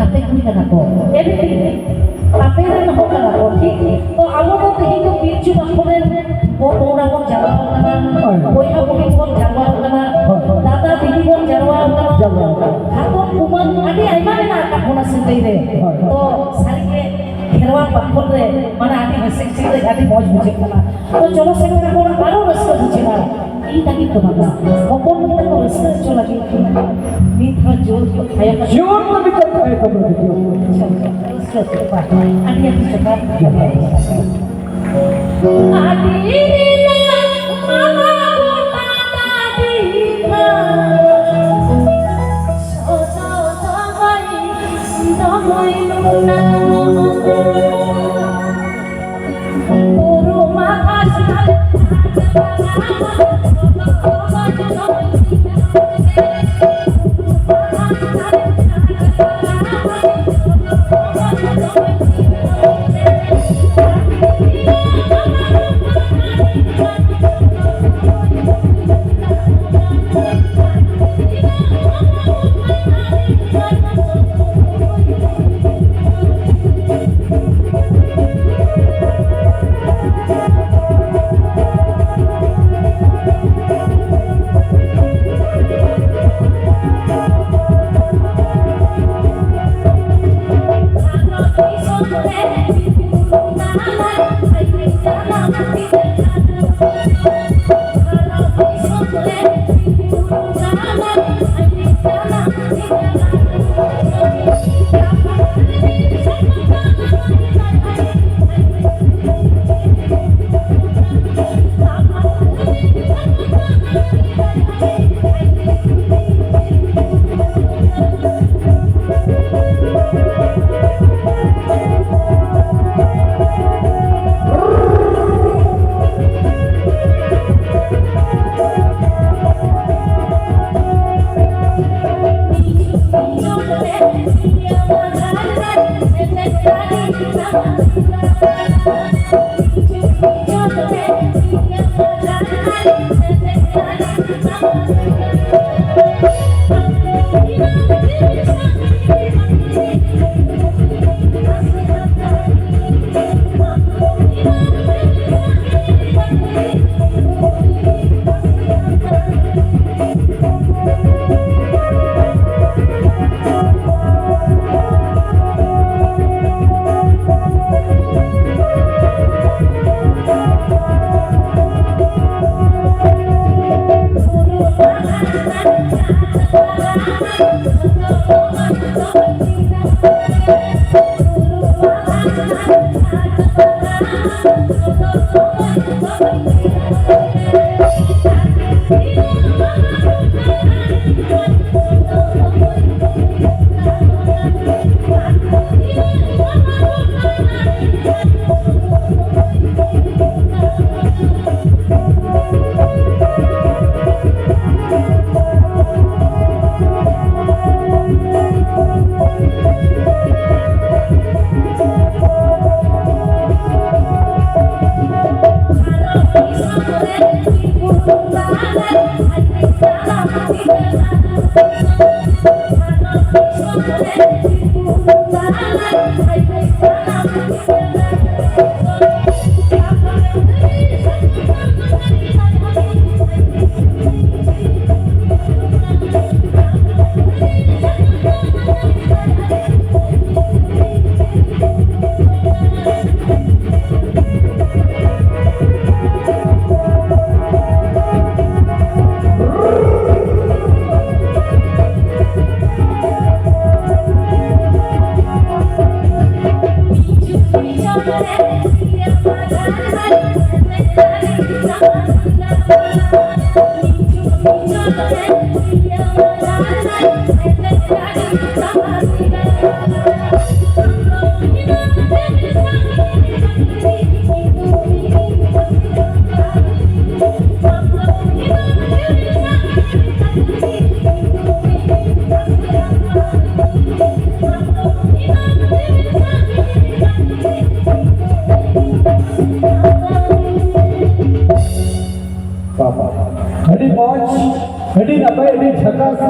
गाते कुड़ी कना को एवरीथिंग आपे रे हो कना को ठीक तो आबो तो तेही तो पिरचु बाखरे वो बोरा वो जावा कना बोया बोही को जावा कना दादा दीदी को जावा कना हातो कुमान आदि आइमा ना का होना सिंदै रे तो सारी के खेरवा बाखर रे माने आदि हसे सिंदै आदि मौज बुझे कना तो चलो से को आरो रस्ता बुझेना ई ताकि कमागा कोन में तो रस्ता चो लगे नीत का जोर को खाया का जोर में भी खाया का देखियो रस्ता से बात आदि आदि चका आदि नीला मामा बोटा दादी का सोतो दवाई दवाई लुना Guru Mahasal Hadi moj, hadi napai, hadi jhakas,